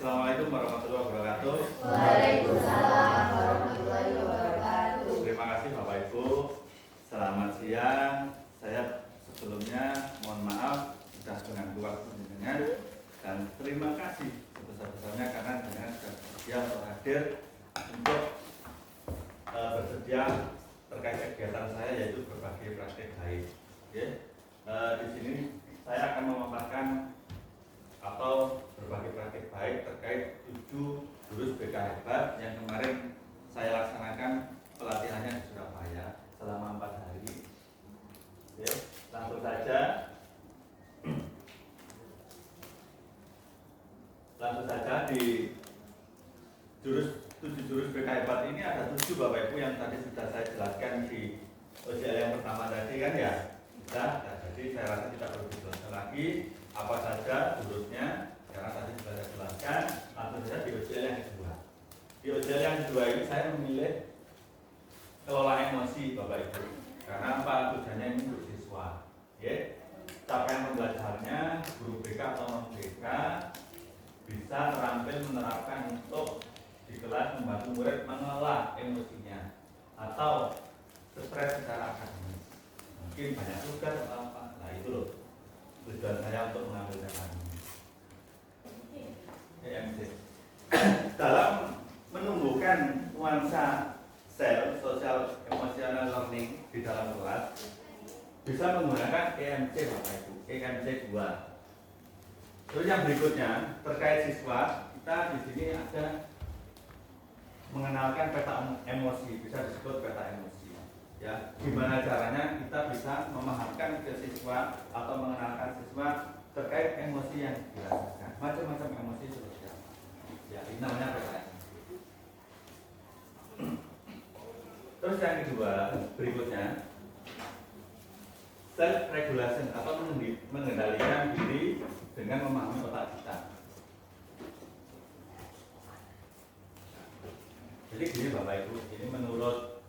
Assalamualaikum warahmatullahi wabarakatuh. Waalaikumsalam warahmatullahi wabarakatuh. Terima kasih Bapak Ibu. Selamat siang. Saya sebelumnya mohon maaf sudah mengganggu waktu jenengan dan terima kasih sebesar-besarnya karena jenengan sudah bersedia untuk hadir untuk bersedia terkait kegiatan saya yaitu berbagi praktik baik. Oke. Di sini saya akan memaparkan atau berbagi praktik baik terkait 7 jurus BK hebat yang kemarin saya laksanakan pelatihannya di Surabaya selama 4 hari. Oke, langsung saja. Di 7 jurus BK hebat ini ada 7 Bapak Ibu yang tadi sudah saya jelaskan di OJL yang pertama tadi kan ya. Nah, jadi saya rasa tidak perlu dijelaskan lagi apa saja jurusnya karena tadi sudah saya jelaskan. Langsung saja di OJL yang kedua. Di OJL yang kedua ini saya memilih kelola emosi Bapak Ibu. Karena apa tujuannya ini untuk siswa. Ya. Capaian pembelajarannya guru BK atau non BK bisa terampil menerapkan untuk di kelas membantu murid mengelola emosinya atau stres secara akademis. Mungkin banyak tugas atau apa. Nah itu loh tujuan saya untuk mengambil tema ini. EMC dalam menumbuhkan nuansa self social emotional learning di dalam kelas bisa menggunakan EMC Bapak Ibu, EMC 2. Terus yang berikutnya terkait siswa, kita di sini ada mengenalkan peta emosi, bisa disebut peta emosi. Ya, gimana caranya kita bisa memahamkan ke siswa atau mengenalkan siswa terkait emosi yang dirasakan. Macam-macam emosi seperti apa? Ya, ini namanya peta emosi. Terus yang kedua, berikutnya self regulation atau mengendalikan diri dengan memahami otak kita. Jadi gini Bapak Ibu, ini menurut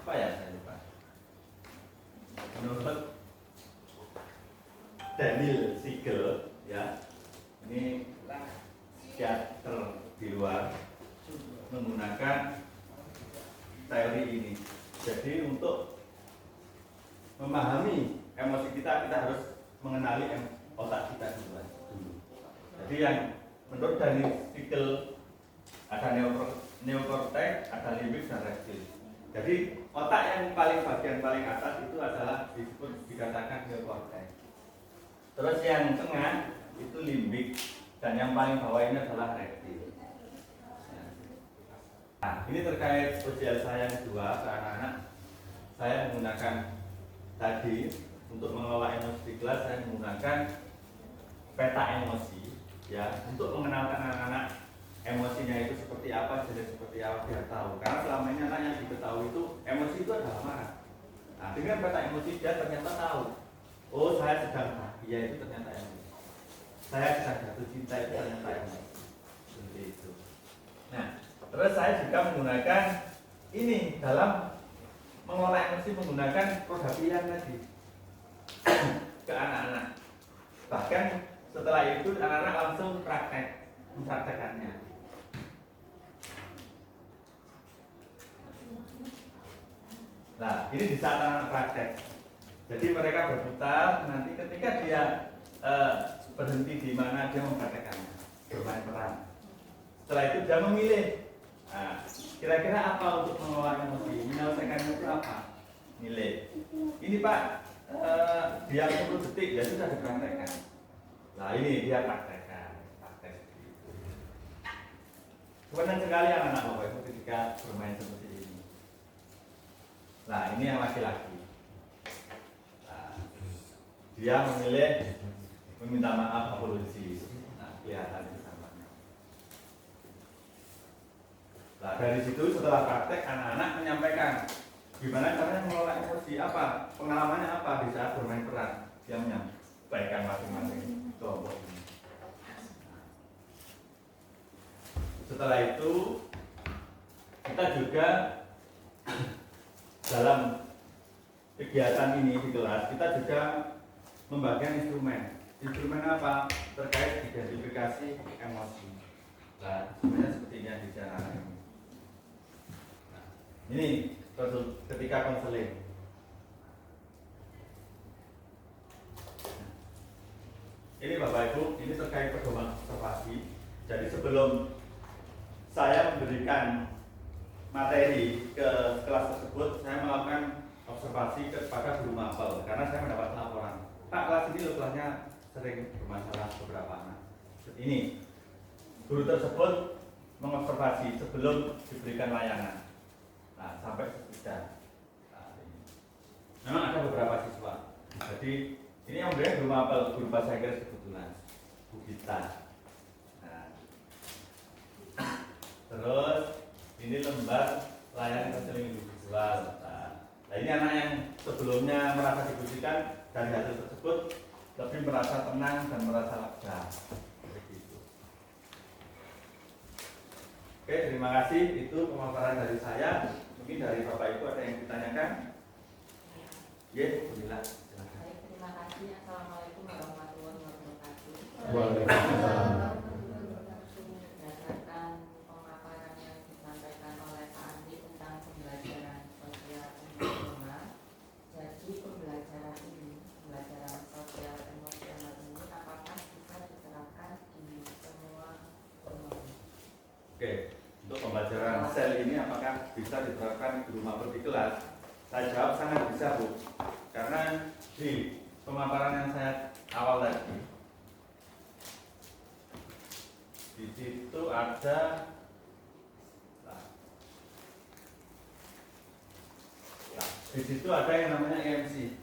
apa ya saya lupa. Menurut Daniel Siegel ya, ini psikiater di luar menggunakan teori ini. Jadi untuk memahami emosi kita harus mengenali otak kita dulu. Jadi yang menurut Daniel Siegel ada neokortex, ada limbik dan reptil. Jadi otak yang bagian paling atas itu adalah dikatakan neokortex. Terus yang tengah itu limbik dan yang paling bawah ini adalah reptil. Nah, ini terkait sosial saya yang kedua ke anak-anak. Saya menggunakan tadi untuk mengelola emosi di kelas saya menggunakan peta emosi ya untuk mengenalkan anak-anak emosinya itu seperti apa, jenis seperti apa biar tahu. Karena selama ini anak yang diketahui itu emosi itu adalah marah. Nah, dengan peta emosi dia ternyata tahu. Oh, saya sedang bahagia itu ternyata emosi. Saya sedang jatuh cinta itu ternyata emosi. Seperti itu. Nah, terus saya juga menggunakan ini dalam mengelola emosi menggunakan roda pilihan tadi ke anak-anak. Bahkan setelah itu anak-anak langsung mempraktekannya. Nah, ini di saat anak praktek. Jadi mereka berputar, nanti ketika dia berhenti di mana dia mempraktekannya, bermain peran. Setelah itu dia memilih. Nah, kira-kira apa untuk mengelola emosi? Menyelesaikannya itu apa? Nilai. Ini Pak, dia 10 detik, ya sudah dipraktekkan. Nah ini dia praktek itu. Senang sekali anak-anak Bapak Ibu ketika bermain seperti ini. Nah ini yang laki-laki. Nah, dia memilih meminta maaf apologi. Nah kelihatan itu samanya. Nah dari situ setelah praktek anak-anak menyampaikan gimana caranya mengelola emosi, apa pengalamannya apa di saat bermain peran. Dia menyampaikan masing-masing kelompok ini. Setelah itu kita juga dalam kegiatan ini di kelas kita juga membagikan instrumen apa terkait identifikasi emosi. Ini ketika konseling. Ini Bapak Ibu, ini terkait pedoman observasi. Jadi sebelum saya memberikan materi ke kelas tersebut, saya melakukan observasi kepada guru mapel karena saya mendapat laporan, Pak, kelas ini loh kelasnya sering bermasalah beberapa anak. Ini guru tersebut mengobservasi sebelum diberikan layanan. Nah, sampai sesudah. Nah, ini. Memang ada beberapa siswa. Jadi ini yang beliau guru mapel, guru bahasa Inggris kebetulan, Bu Gita. Nah, terus ini lembar layanan konseling individual. Nah, ini anak yang sebelumnya merasa dibutuhkan, dari hasil tersebut lebih merasa tenang dan merasa lega. Begitu. Oke, terima kasih. Itu pemaparan dari saya. Mungkin dari Bapak Ibu ada yang ditanyakan? Ya, Alhamdulillah. Baik, terima kasih. Assalamualaikum warahmatullahi wabarakatuh. Waalaikumsalam. Berdasarkan pemaparan yang disampaikan oleh Pak Andi tentang pembelajaran sosial emosional, jadi pembelajaran sosial emosional ini apakah bisa diterapkan di semua rumah? Oke, untuk pembelajaran sel ini apakah bisa diterapkan di rumah di kelas? Saya jawab sangat bisa, Bu. Karena di pemaparan yang saya awal tadi, di situ ada di situ ada yang namanya EMC,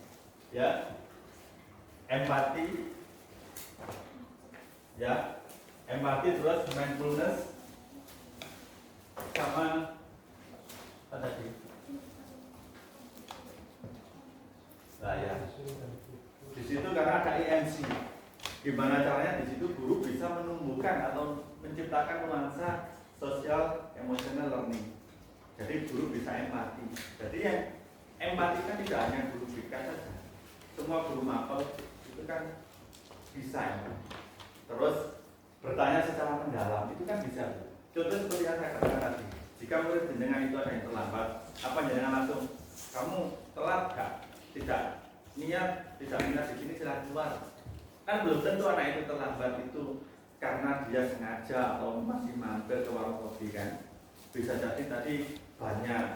ya, empati, ya, empati terus mindfulness sama apa tadi? Nah, ya. Di situ karena ada EMC, gimana caranya di situ guru bisa menumbuhkan atau menciptakan nuansa sosial emotional learning. Jadi guru bisa empati. Jadi yang empati kan tidak hanya guru BK saja, semua guru mapel itu kan bisa empati. Terus bertanya secara mendalam itu kan bisa. Contoh seperti yang saya katakan tadi, jika murid jenengan itu ada yang terlambat, apa jenengan langsung kamu telat gak? Tidak niat, tidak minat di sini silahkan keluar. Kan belum tentu anak itu terlambat itu karena dia sengaja atau masih mampir ke warung kopi kan. Bisa jadi tadi banyak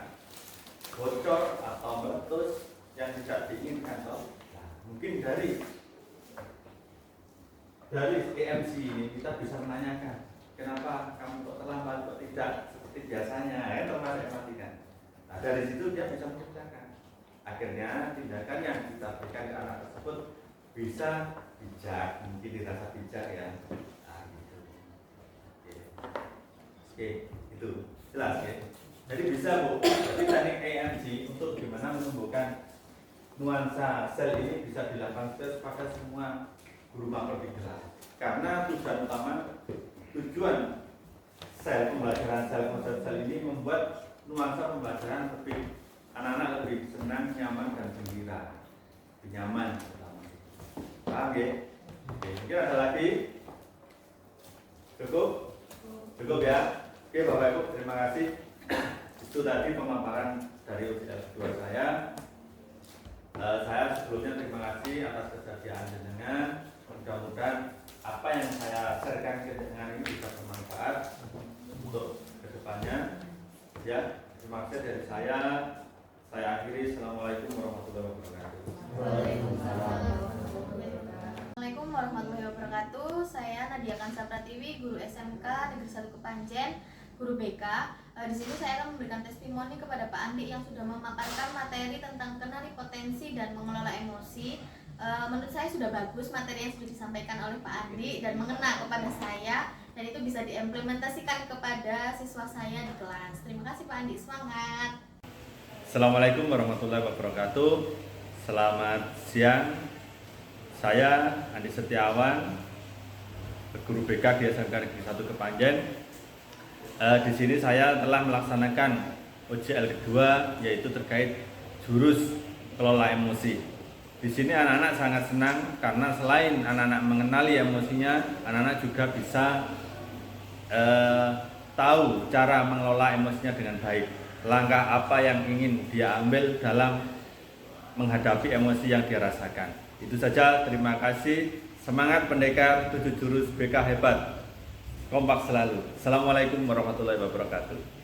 bocor atau meletus yang tidak diinginkan. Nah, mungkin dari EMC ini kita bisa menanyakan, kenapa kamu kok terlambat, kok tidak seperti biasanya, ya termasuk empati kan. Nah, dari situ dia bisa menciptakan. Akhirnya tindakan yang kita berikan ke anak tersebut bisa bijak, mungkin dirasa bijak ya. Nah, gitu. Oke, itu jelas ya. Jadi bisa, Bu. Jadi teknik EMG untuk gimana menumbuhkan nuansa sel ini bisa dilakukan pada semua guru mapel di kelas. Karena tujuan sel pembelajaran sel ini membuat nuansa pembelajaran lebih, anak-anak lebih senang, nyaman dan gembira, lebih nyaman terutama. Paham ya? Oke, mungkin ada lagi? Cukup? Cukup ya? Oke Bapak Ibu, terima kasih. Itu tadi pemaparan dari UCL kedua saya. Saya sebelumnya terima kasih atas kesediaan jenengan. Mudah-mudahan apa yang saya sharekan ke jenengan ini bisa bermanfaat untuk kedepannya. Ya, terima kasih dari saya. Saya akhiri. Assalamualaikum warahmatullahi wabarakatuh. Assalamualaikum warahmatullahi wabarakatuh. Saya Nadia Kansa Pratiwi, guru SMK Negeri 1 Kepanjen, guru BK. Di sini saya akan memberikan testimoni kepada Pak Andi yang sudah memaparkan materi tentang kenali potensi dan mengelola emosi. Menurut saya sudah bagus materi yang sudah disampaikan oleh Pak Andi dan mengena kepada saya, dan itu bisa diimplementasikan kepada siswa saya di kelas. Terima kasih Pak Andi, semangat. Assalamualaikum warahmatullahi wabarakatuh. Selamat siang. Saya Andi Setiawan, guru BK di SMK Negeri 1 Kepanjen. Di sini saya telah melaksanakan UCL kedua, yaitu terkait jurus kelola emosi. Di sini anak-anak sangat senang karena selain anak-anak mengenali emosinya, anak-anak juga bisa tahu cara mengelola emosinya dengan baik. langkah apa yang ingin dia ambil dalam menghadapi emosi yang dia rasakan. Itu saja, terima kasih. Semangat pendekar 7 jurus BK hebat. Kompak selalu. Assalamualaikum warahmatullahi wabarakatuh.